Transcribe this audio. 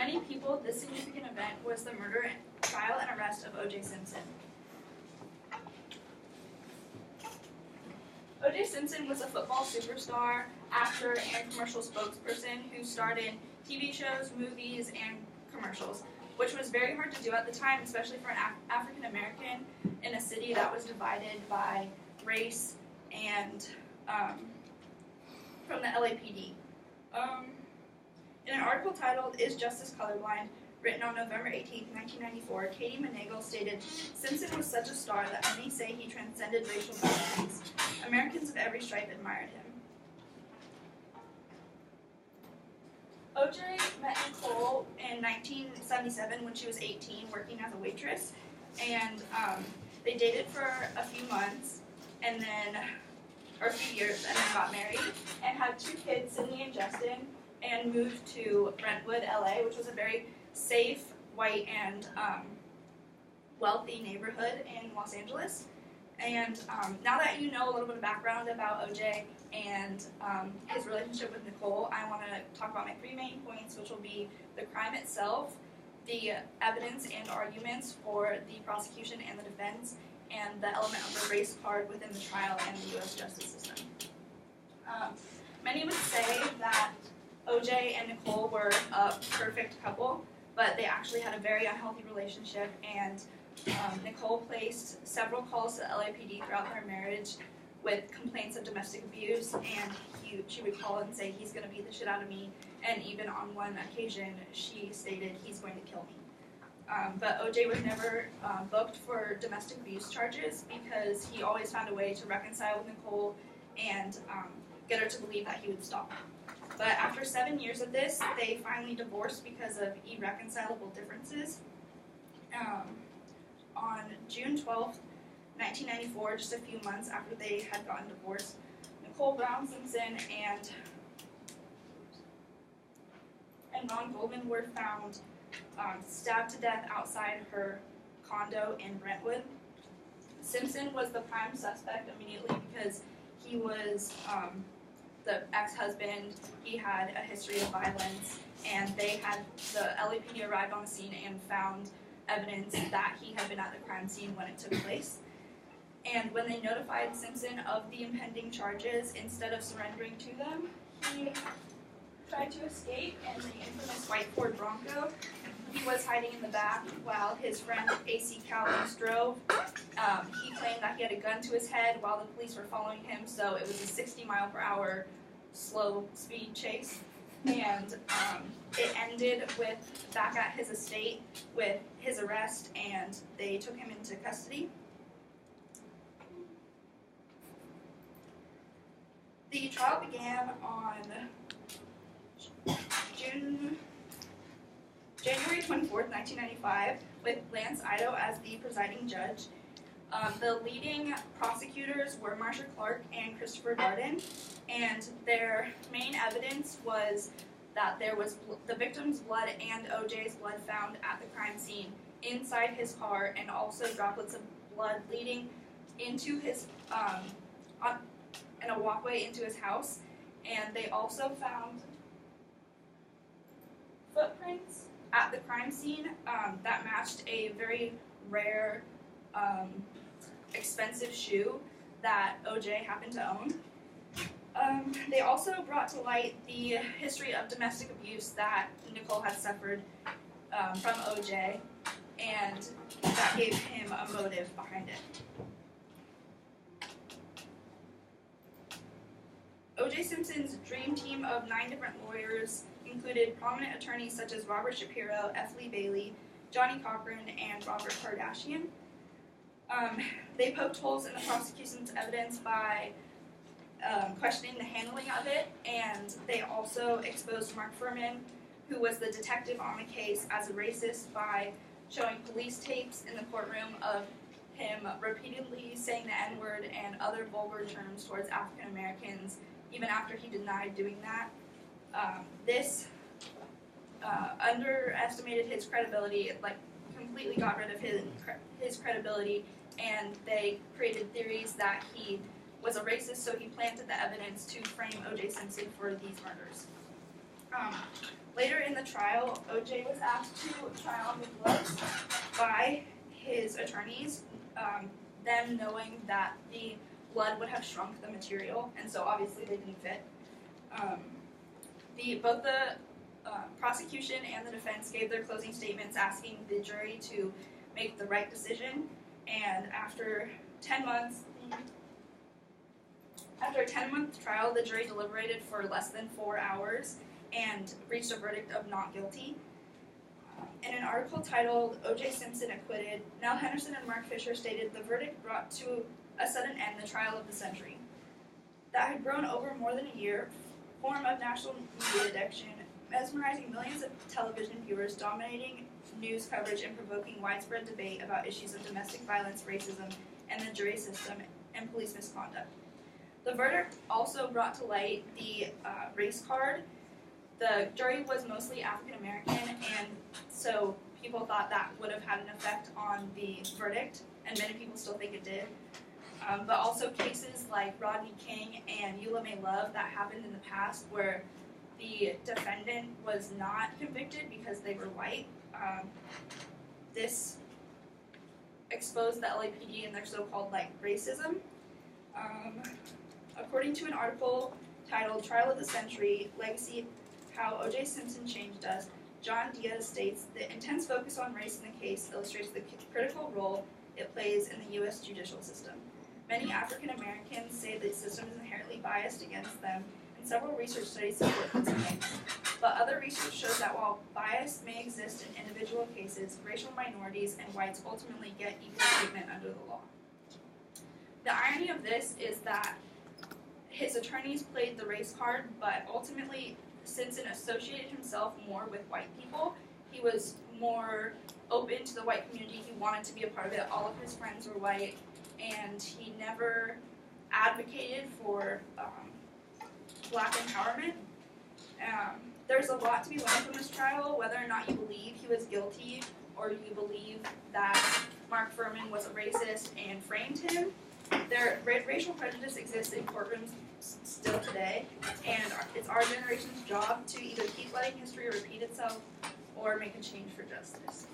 many people, this significant event was the murder, trial, and arrest of O.J. Simpson. O.J. Simpson was a football superstar, actor, and commercial spokesperson who starred in TV shows, movies, and commercials, which was very hard to do at the time, especially for an African American in a city that was divided by race and from the LAPD. In an article titled, "Is Justice Colorblind?" written on November 18, 1994, Katie Monagle stated, "Simpson was such a star that many say he transcended racial boundaries. Americans of every stripe admired him." O.J. met Nicole in 1977 when she was 18, working as a waitress, and they dated for a few months, or a few years, and then got married, and had 2 kids, Sydney and Justin, and moved to Brentwood, LA, which was a very safe, white, and wealthy neighborhood in Los Angeles. And now that you know a little bit of background about O.J. and his relationship with Nicole, I want to talk about my 3 main points, which will be the crime itself, the evidence and arguments for the prosecution and the defense, and the element of the race card within the trial and the U.S. justice system. Many would say that O.J. and Nicole were a perfect couple, but they actually had a very unhealthy relationship, and Nicole placed several calls to the LAPD throughout their marriage with complaints of domestic abuse, and she would call and say, "He's going to beat the shit out of me," and even on one occasion, she stated, "He's going to kill me." But O.J. was never booked for domestic abuse charges because he always found a way to reconcile with Nicole and get her to believe that he would stop. But after 7 years of this, they finally divorced because of irreconcilable differences. On June 12th, 1994, just a few months after they had gotten divorced, Nicole Brown Simpson and Ron Goldman were found stabbed to death outside her condo in Brentwood. Simpson was the prime suspect immediately because he was the ex-husband. He had a history of violence, and the LAPD arrived on the scene and found evidence that he had been at the crime scene when it took place. And when they notified Simpson of the impending charges, instead of surrendering to them, he tried to escape in the infamous white Ford Bronco. He was hiding in the back while his friend A.C. Cowlings drove. He claimed that he had a gun to his head while the police were following him, so it was a 60-mile-per-hour slow speed chase. And it ended back at his estate with his arrest, and they took him into custody. The trial began on January 24th, 1995, with Lance Ido as the presiding judge. The leading prosecutors were Marsha Clark and Christopher Darden, and their main evidence was that there was the victim's blood and O.J.'s blood found at the crime scene inside his car, and also droplets of blood leading into his in a walkway into his house. And they also found footprints at the crime scene that matched a very rare, expensive shoe that O.J. happened to own. They also brought to light the history of domestic abuse that Nicole had suffered from O.J., and that gave him a motive behind it. O.J. Simpson's dream team of 9 different lawyers included prominent attorneys such as Robert Shapiro, F. Lee Bailey, Johnny Cochran, and Robert Kardashian. They poked holes in the prosecution's evidence by questioning the handling of it, and they also exposed Mark Furman, who was the detective on the case, as a racist by showing police tapes in the courtroom of him repeatedly saying the N-word and other vulgar terms towards African Americans, even after he denied doing that. This underestimated his credibility, completely got rid of his credibility, and they created theories that he was a racist, so he planted the evidence to frame O.J. Simpson for these murders. Later in the trial, O.J. was asked to try on the gloves by his attorneys, them knowing that the blood would have shrunk the material, and so obviously they didn't fit. Both the prosecution and the defense gave their closing statements asking the jury to make the right decision, and after a 10-month trial, the jury deliberated for less than 4 hours and reached a verdict of not guilty. In an article titled O.J. Simpson Acquitted, Nell Henderson and Mark Fisher stated the verdict brought to a sudden end the trial of the century. That had grown over more than a year, form of national media addiction, mesmerizing millions of television viewers, dominating news coverage, and provoking widespread debate about issues of domestic violence, racism, and the jury system and police misconduct. The verdict also brought to light the race card. The jury was mostly African American, and so people thought that would have had an effect on the verdict, and many people still think it did. But also cases like Rodney King and Eula May Love that happened in the past where the defendant was not convicted because they were white. This exposed the LAPD and their so-called racism. According to an article titled Trial of the Century, Legacy, How O.J. Simpson Changed Us, John Diaz states, the intense focus on race in the case illustrates the critical role it plays in the U.S. judicial system. Many African Americans say the system is inherently biased against them, and several research studies support this claim. But other research shows that while bias may exist in individual cases, racial minorities and whites ultimately get equal treatment under the law. The irony of this is that his attorneys played the race card, but ultimately Simpson associated himself more with white people. He was more open to the white community. He wanted to be a part of it. All of his friends were white, and he never advocated for black empowerment. There's a lot to be learned from this trial, whether or not you believe he was guilty or you believe that Mark Fuhrman was a racist and framed him. Racial prejudice exists in courtrooms still today, and it's our generation's job to either keep letting history repeat itself or make a change for justice.